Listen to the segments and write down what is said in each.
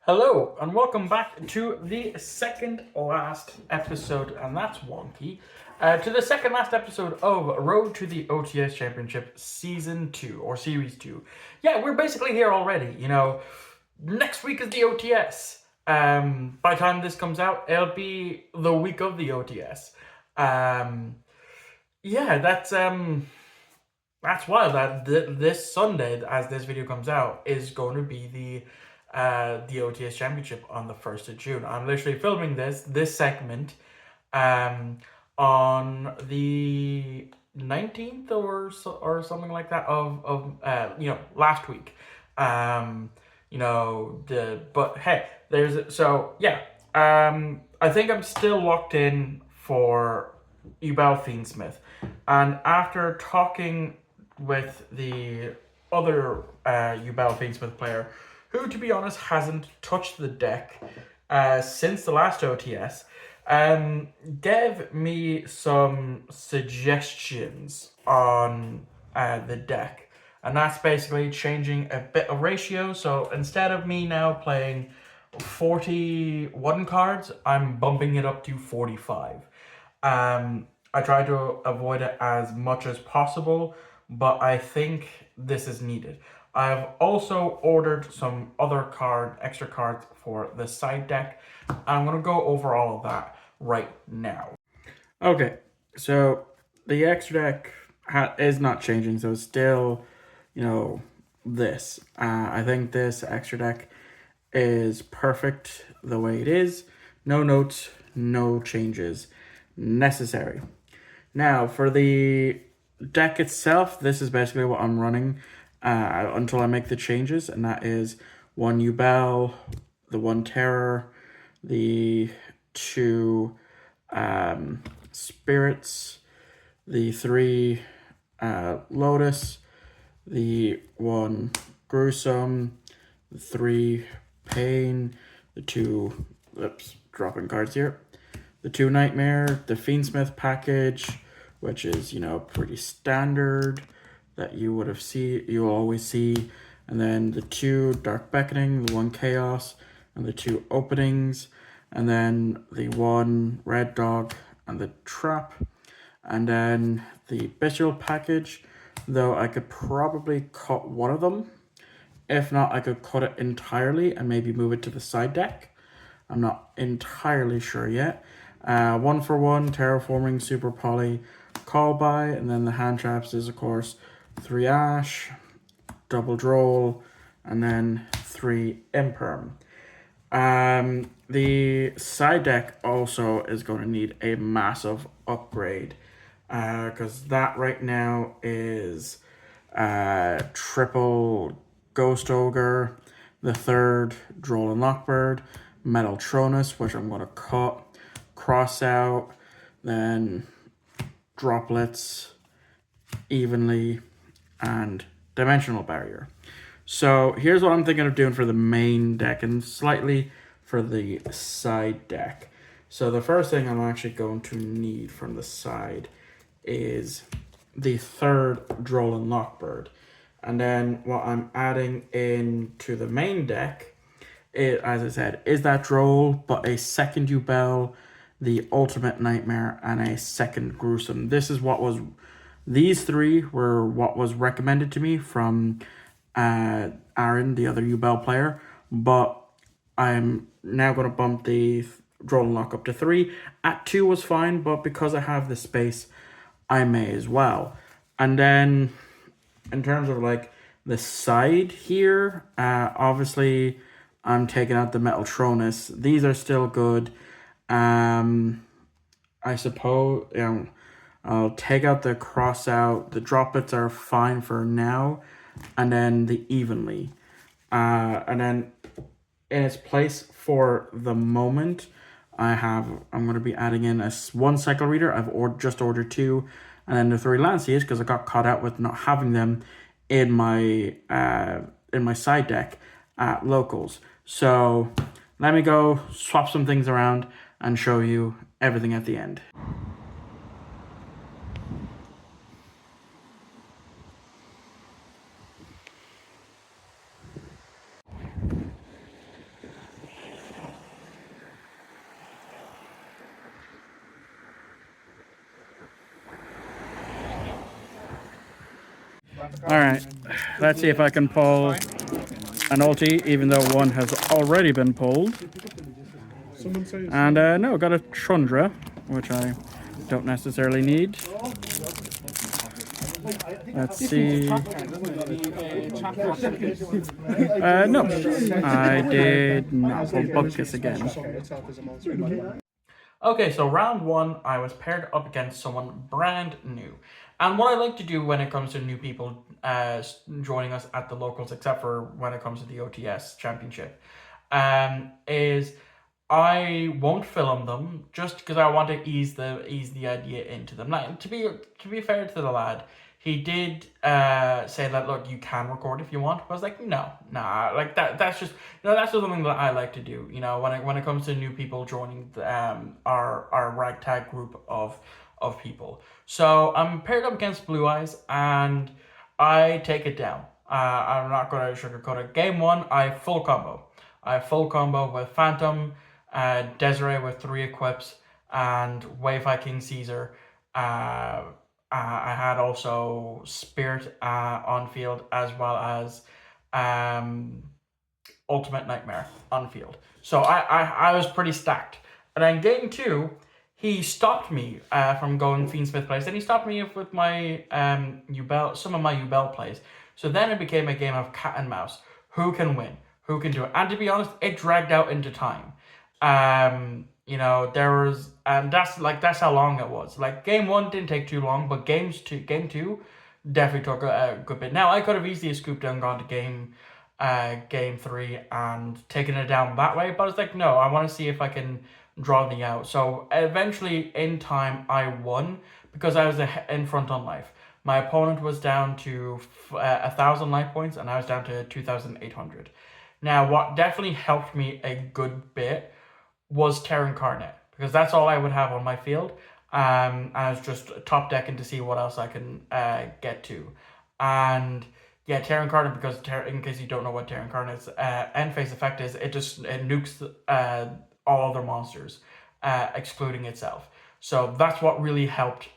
Hello, and welcome back to the second last episode, and that's wonky, to the second last episode of Road to the OTS Championship Season 2, or Series 2. Yeah, we're basically here already, next week is the OTS. By the time this comes out, it'll be the week of the OTS. Yeah, that's wild. That this Sunday, as this video comes out, is going to be the OTS Championship on the 1st of June. I'm literally filming this segment on the 19th or something like that of last week. But hey, I think I'm still locked in for Ubal Fiendsmith, and after talking with the other Ubal Fiendsmith player, who, to be honest, hasn't touched the deck since the last OTS, gave me some suggestions on the deck. And that's basically changing a bit of ratio. So instead of me now playing 41 cards, I'm bumping it up to 45. I try to avoid it as much as possible, but I think this is needed. I've also ordered some extra cards for the side deck. I'm going to go over all of that right now. Okay, so the extra deck is not changing, so it's still, this. I think this extra deck is perfect the way it is. No notes, no changes necessary. Now, for the deck itself, this is basically what I'm running until I make the changes, and that is 1 Ubel, the 1 Terror, the 2 Spirits, the 3 Lotus, the 1 Gruesome, the 3 Pain, the 2, dropping cards here, the 2 Nightmare, the Fiendsmith package, which is, pretty standard that you'll always see, and then the 2 Dark Beckoning, the 1 Chaos, and the 2 Openings, and then the 1 Red Dog and the Trap, and then the Bestial package, though I could probably cut one of them. If not, I could cut it entirely and maybe move it to the side deck. I'm not entirely sure yet. 1 for 1, Terraforming, Super Poly, Call By, and then the hand traps is, of course, 3 Ash, Double Droll, and then 3 Imperm. The side deck also is going to need a massive upgrade, because that right now is triple Ghost Ogre, the 3rd Droll and Lockbird, Metal Tronus, which I'm going to cut, cross out, then Droplets, Evenly, and Dimensional Barrier. So here's what I'm thinking of doing for the main deck and slightly for the side deck. So the first thing I'm actually going to need from the side is the 3rd Droll and Lockbird. And then what I'm adding into the main deck, as I said, is that Droll, but a 2nd Ubel, the Ultimate Nightmare, and a 2nd Gruesome. These 3 were what was recommended to me from Aaron, the other Ubel player, but I'm now going to bump the Droll and Lock up to 3. At 2 was fine, but because I have the space, I may as well. And then in terms of the side here, obviously I'm taking out the Metal Tronus. These are still good. I suppose I'll take out the cross out. The droplets are fine for now, and then the Evenly, and then in its place for the moment, I'm going to be adding in 1 Cycle Reader. I've just ordered 2, and then the 3 Lanciers because I got caught out with not having them in my side deck at locals. So let me go swap some things around and show you everything at the end. Alright, let's see if I can pull an ulti, even though one has already been pulled. And no, got a Trundra, which I don't necessarily need. Let's see. No, I did not pull Bubkiss again. Okay, so round one, I was paired up against someone brand new. And what I like to do when it comes to new people joining us at the locals, except for when it comes to the OTS championship, is I won't film them just because I want to ease the idea into them. Like, to be fair to the lad, he did say that, look, you can record if you want. But I was like, no, nah, like that's just, that's just something that I like to do. When it comes to new people joining our ragtag group of people. So I'm paired up against Blue Eyes and I take it down. I'm not going to sugarcoat it. Game one, I full combo with Phantom, Desiree with 3 equips, and Wave Viking Caesar. I had also Spirit on field, as well as Ultimate Nightmare on field. So I was pretty stacked. And then game 2, he stopped me from going Fiendsmith plays. Then he stopped me with my some of my Ubel plays. So then it became a game of cat and mouse. Who can win? Who can do it? And to be honest, it dragged out into time. There was, and that's how long it was. Like, game 1 didn't take too long, but game 2 definitely took a good bit. Now I could have easily scooped and gone to game 3 and taken it down that way, but I was like, no, I want to see if I can draw the out. So eventually, in time, I won because I was in front on life. My opponent was down to 1,000 life points, and I was down to 2,800. Now, what definitely helped me a good bit was Terra Incarnate, because that's all I would have on my field. I was just top decking to see what else I can get to. And yeah, Terra Incarnate, because in case you don't know what Terra Incarnate's end phase effect is, it nukes all other monsters, excluding itself. So that's what really helped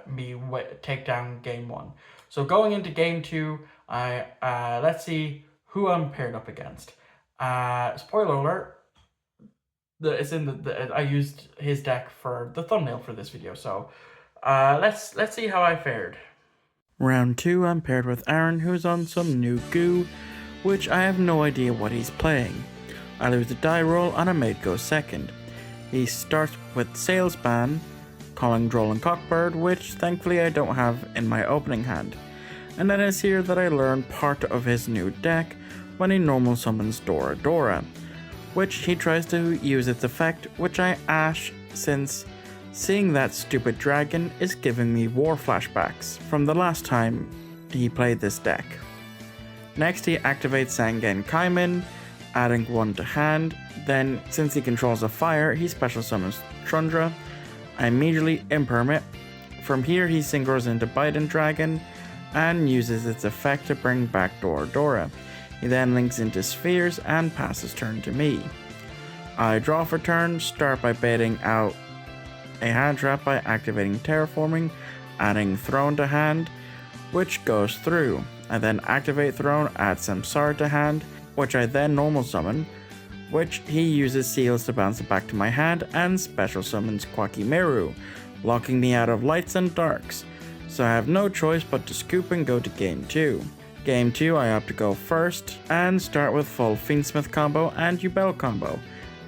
me take down game 1. So going into game 2, let's see who I'm paired up against. Spoiler alert, I used his deck for the thumbnail for this video. So let's see how I fared. Round 2, I'm paired with Aaron, who's on some new goo, which I have no idea what he's playing. I lose the die roll and a mate goes second. He starts with Salesman, calling Droll and Cockbird, which thankfully I don't have in my opening hand. And then it's here that I learn part of his new deck when he normal summons Dora, which he tries to use its effect, which I ash since seeing that stupid dragon is giving me war flashbacks from the last time he played this deck. Next he activates Sangen Kaimin, adding 1 to hand. Then, since he controls a fire, he special summons Trundra. I immediately imperm it. From here he synchros into Biden Dragon and uses its effect to bring back Dora. He then links into Spheres and passes turn to me. I draw for turn, start by baiting out a hand trap by activating Terraforming, adding Throne to hand, which goes through. I then activate Throne, add Samsara to hand, which I then normal summon, which he uses Seals to bounce it back to my hand, and special summons Kwakimeru, locking me out of lights and darks. So I have no choice but to scoop and go to game 2. Game 2 I opt to go first, and start with full Fiendsmith combo and Ubel combo,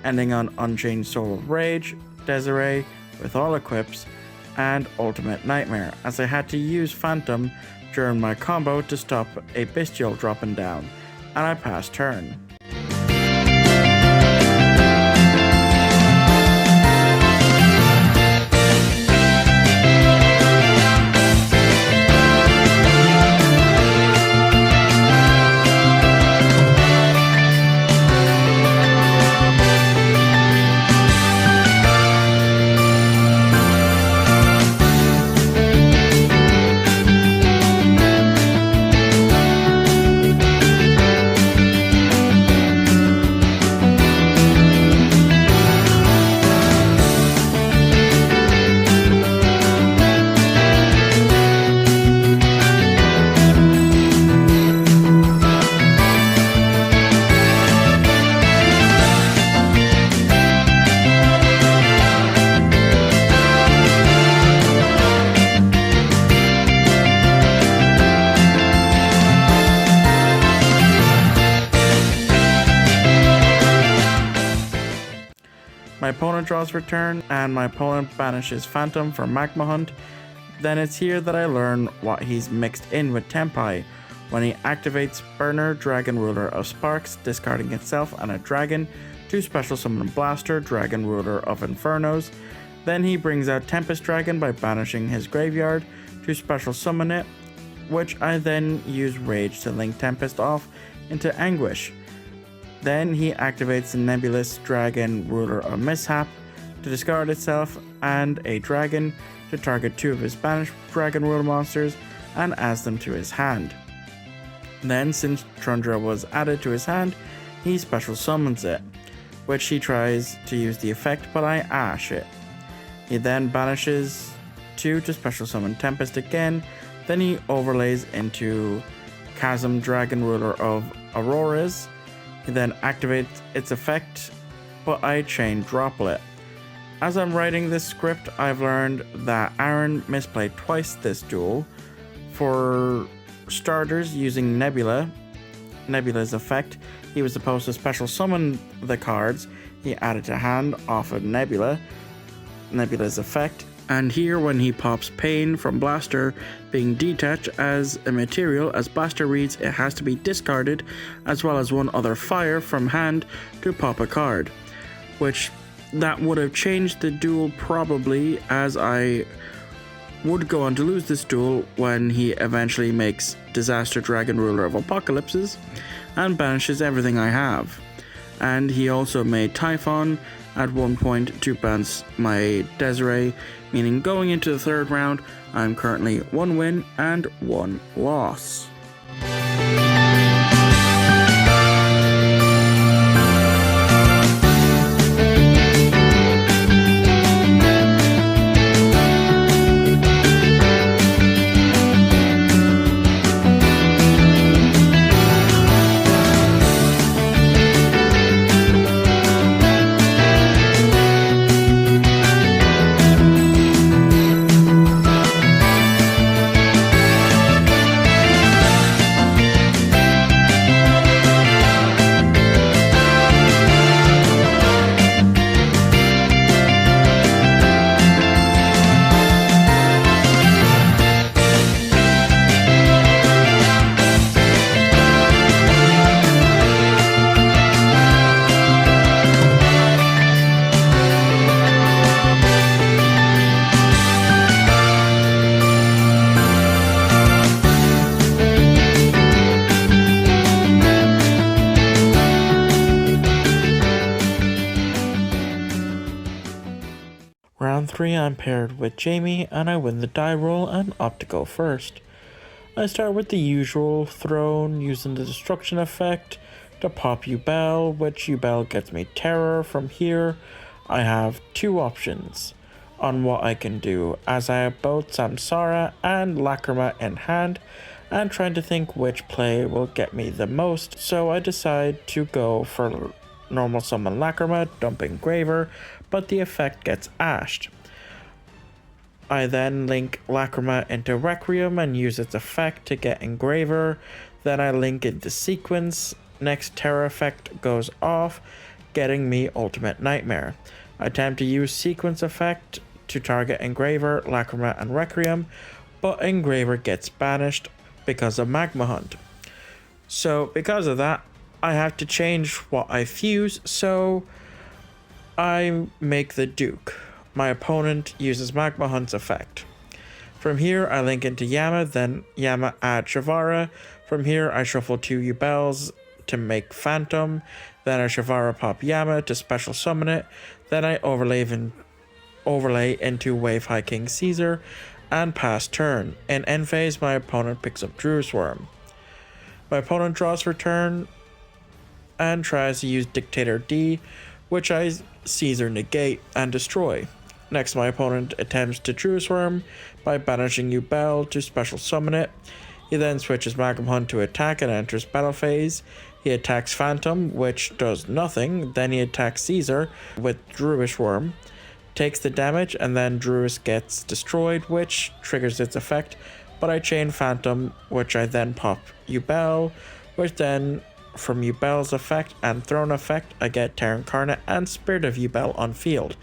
ending on Unchained Soul of Rage, Desiree with all equips, and Ultimate Nightmare, as I had to use Phantom during my combo to stop a Bestial dropping down, and I pass turn. My opponent draws for turn, and my opponent banishes Phantom for Magma Hunt. Then it's here that I learn what he's mixed in with Tempai. When he activates Burner, Dragon Ruler of Sparks, discarding itself and a dragon, to special summon Blaster, Dragon Ruler of Infernos. Then he brings out Tempest Dragon by banishing his graveyard to special summon it, which I then use Rage to link Tempest off into Anguish. Then he activates the Nebulous Dragon Ruler of Mishap to discard itself and a dragon to target 2 of his banished Dragon Ruler monsters and adds them to his hand. Then, since Trundra was added to his hand, he special summons it, which he tries to use the effect, but I ash it. He then banishes 2 to special summon Tempest again, then he overlays into Chasm Dragon Ruler of Auroras. He then activates its effect, but I chain Droplet it. As I'm writing this script, I've learned that Aaron misplayed twice this duel. For starters, using Nebula's effect, he was supposed to special summon the cards he added to hand off of Nebula's effect, and here when he pops Pain from Blaster, being detached as a material, as Blaster reads it has to be discarded, as well as 1 other fire from hand to pop a card, which that would have changed the duel probably, as I would go on to lose this duel when he eventually makes Disaster Dragon Ruler of Apocalypses and banishes everything I have. And he also made Typhon at one point to bounce my Desiree, meaning going into the 3rd round, I'm currently 1 win and 1 loss. Round 3 I'm paired with Jamie and I win the die roll and opt to go first. I start with the usual throne using the destruction effect to pop Yubel, which Yubel gets me terror. From here I have 2 options on what I can do, as I have both Samsara and Lacrima in hand and trying to think which play will get me the most, so I decide to go for normal summon Lacrima, dumping Graver, but the effect gets ashed. I then link Lacrima into Requiem and use its effect to get Engraver, then I link into Sequence, next Terror effect goes off, getting me Ultimate Nightmare. I attempt to use Sequence effect to target Engraver, Lacrima and Requiem, but Engraver gets banished because of Magma Hunt. So because of that, I have to change what I fuse, so I make the Duke. My opponent uses Magma Hunt's effect. From here I link into Yama, then Yama add Shavara. From here I shuffle 2 Yubels to make Phantom, then I Shavara pop Yama to special summon it, then I overlay into Wave High King Caesar and pass turn. In end phase my opponent picks up Dru's Worm. My opponent draws for turn and tries to use Dictator D, which I Caesar negate and destroy. Next, my opponent attempts to Dru's Worm by banishing Yubel to special summon it. He then switches Magma Hunt to attack and enters battle phase. He attacks Phantom, which does nothing. Then he attacks Caesar with Druish Worm, takes the damage, and then Druish gets destroyed, which triggers its effect. But I chain Phantom, which I then pop Yubel, which then from Yubel's effect and Throne effect, I get Terra Incarnate and Spirit of Yubel on field.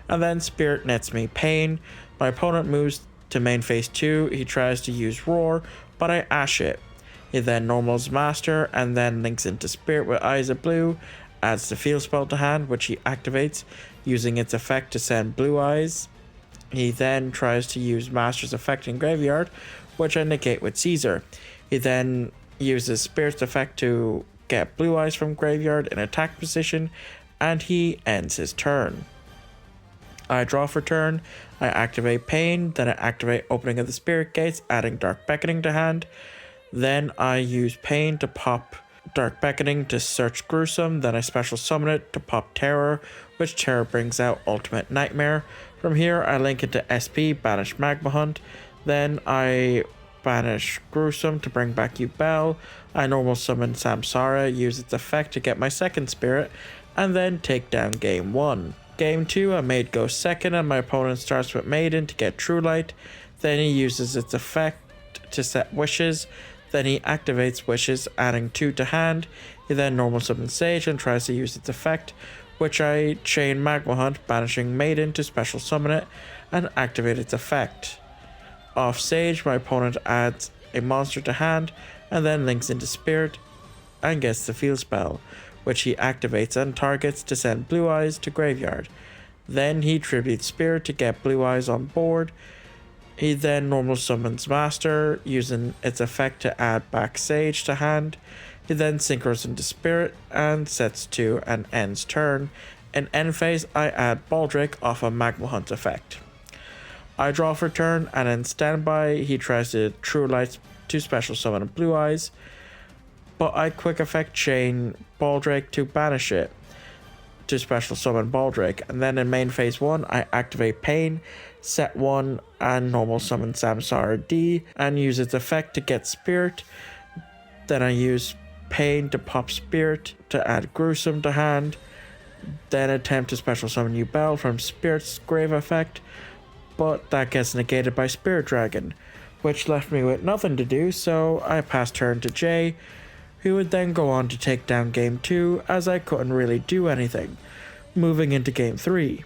And then Spirit nets me Pain. My opponent moves to main phase 2, he tries to use Roar, but I Ash it. He then normals Master and then links into Spirit with Eyes of Blue, adds the field spell to hand, which he activates, using its effect to send Blue Eyes. He then tries to use Master's effect in Graveyard, which I negate with Caesar. He then uses Spirit's effect to get Blue Eyes from Graveyard in attack position, and he ends his turn. I draw for turn, I activate Pain, then I activate Opening of the Spirit Gates, adding Dark Beckoning to hand. Then I use Pain to pop Dark Beckoning to search Gruesome, then I special summon it to pop Terror, which Terror brings out Ultimate Nightmare. From here I link into SP, banish Magma Hunt, then I banish Gruesome to bring back Yubel, I normal summon Samsara, use its effect to get my second spirit, and then take down game 1. Game 2 I made go second and my opponent starts with Maiden to get True Light, then he uses its effect to set Wishes, then he activates Wishes, adding 2 to hand. He then normal summons Sage and tries to use its effect, which I chain Magma Hunt, banishing Maiden to special summon it and activate its effect. Off Sage, my opponent adds a monster to hand and then links into Spirit and gets the field spell, which he activates and targets to send Blue Eyes to Graveyard. Then he tributes Spirit to get Blue Eyes on board. He then normal summons Master, using its effect to add back Sage to hand. He then synchros into Spirit and sets 2 and ends turn. In end phase, I add Baldric off a Magma Hunt effect. I draw for turn, and in standby, he tries to True Light to special summon Blue Eyes, but I quick effect chain Baldric to banish it to special summon Baldric, and then in main phase 1, I activate Pain, set 1 and normal summon Samsara D and use its effect to get Spirit. Then I use Pain to pop Spirit to add Gruesome to hand, then attempt to special summon Yubel from Spirit's Grave effect, but that gets negated by Spirit Dragon, which left me with nothing to do, so I pass turn to Jay, who would then go on to take down game 2 as I couldn't really do anything. Moving into game 3.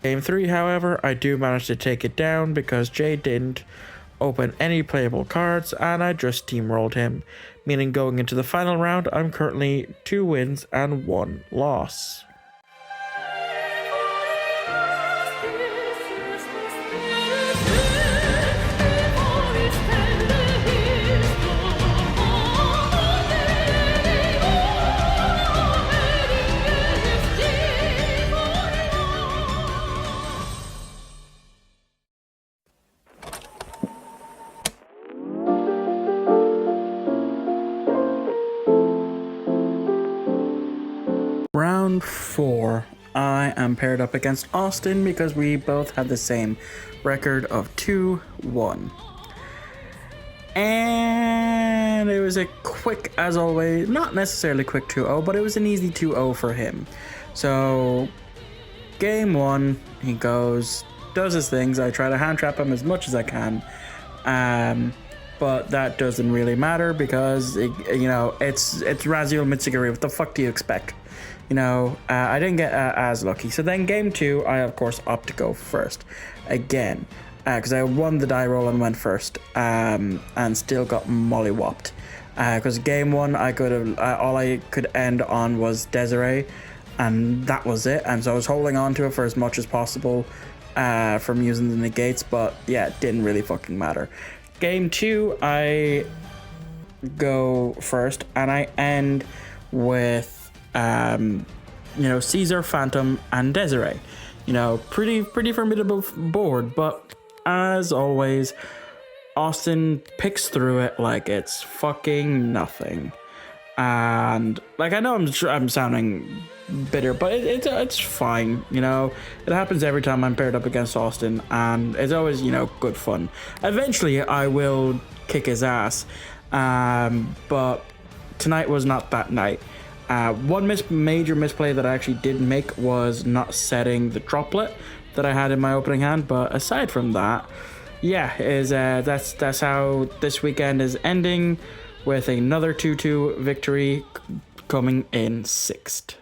Game 3, however, I do manage to take it down because Jay didn't open any playable cards and I just steamrolled him, meaning going into the final round I'm currently 2 wins and 1 loss. Round 4, I am paired up against Austin because we both had the same record of 2-1. And it was a quick, as always, not necessarily quick 2-0, but it was an easy 2-0 for him. So, game 1, he goes, does his things, I try to hand trap him as much as I can. But that doesn't really matter because, it's Raziel Mitsuguri, what the fuck do you expect? I didn't get as lucky. So then game 2, I of course opt to go first again because I won the die roll and went first and still got mollywopped because game 1 I could have all I could end on was Desiree and that was it, and so I was holding on to it for as much as possible, from using the negates, but yeah, it didn't really fucking matter. Game 2, I go first, and I end with Caesar, Phantom, and Desiree. Pretty formidable board, but as always, Austin picks through it like it's fucking nothing. And like, I know I'm sounding bitter, but it's fine. It happens every time I'm paired up against Austin, and it's always good fun. Eventually, I will kick his ass, but tonight was not that night. One major misplay that I actually did make was not setting the droplet that I had in my opening hand. But aside from that, that's how this weekend is ending, with another 2-2 victory coming in 6th.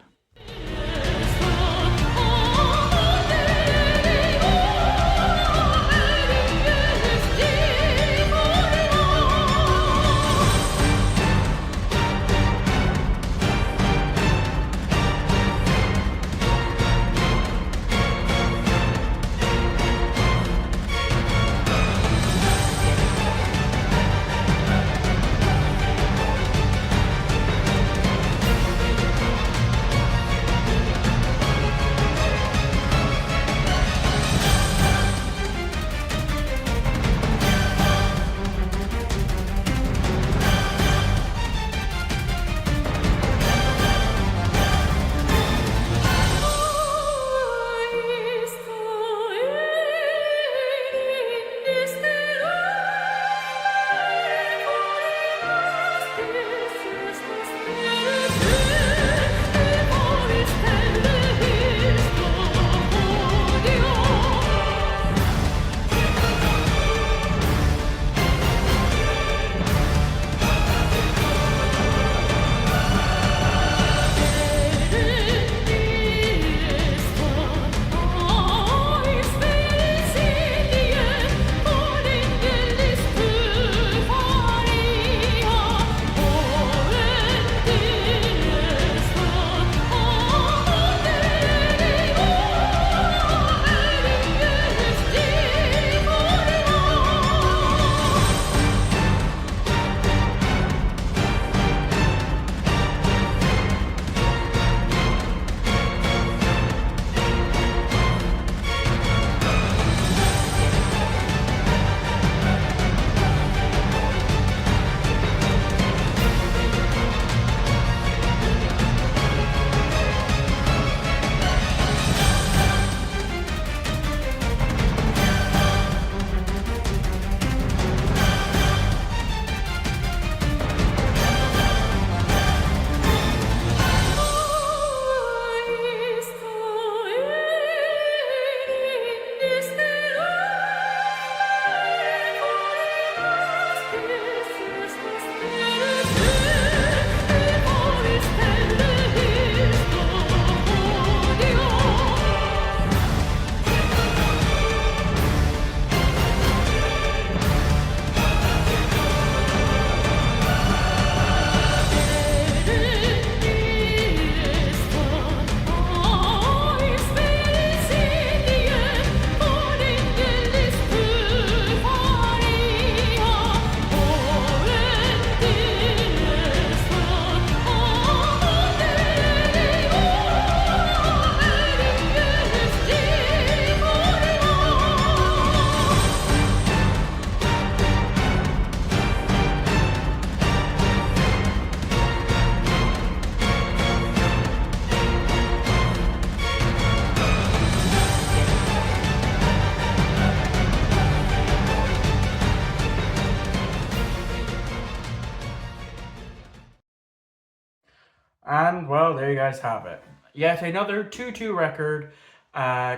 And well, there you guys have it. Yet another 2-2 record,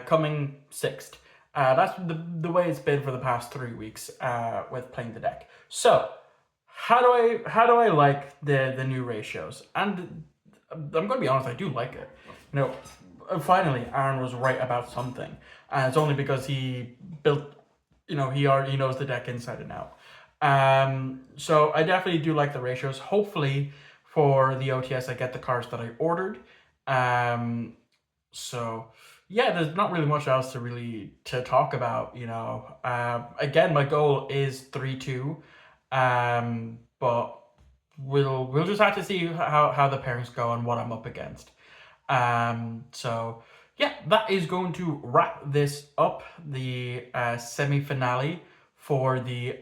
coming 6th. That's the way it's been for the past 3 weeks with playing the deck. So, how do I like the new ratios? And I'm going to be honest, I do like it. Finally, Aaron was right about something, and it's only because he built. He already knows the deck inside and out. So I definitely do like the ratios. Hopefully, for the OTS, I get the cards that I ordered. So yeah, there's not really much else to talk about. Again, my goal is 3-2, but we'll just have to see how the pairings go and what I'm up against. So yeah, that is going to wrap this up. The semi finale for the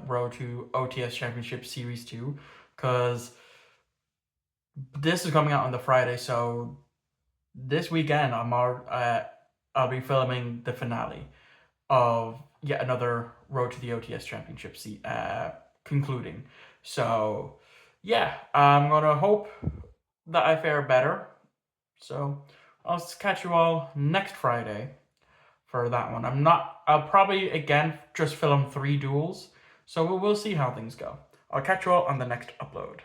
Road to OTS Championship Series 2, because this is coming out on the Friday, so this weekend I'll be filming the finale of yet another Road to the OTS Championship concluding. So yeah, I'm gonna hope that I fare better. So I'll catch you all next Friday for that one. I'll probably again just film 3 duels. So we'll see how things go. I'll catch you all on the next upload.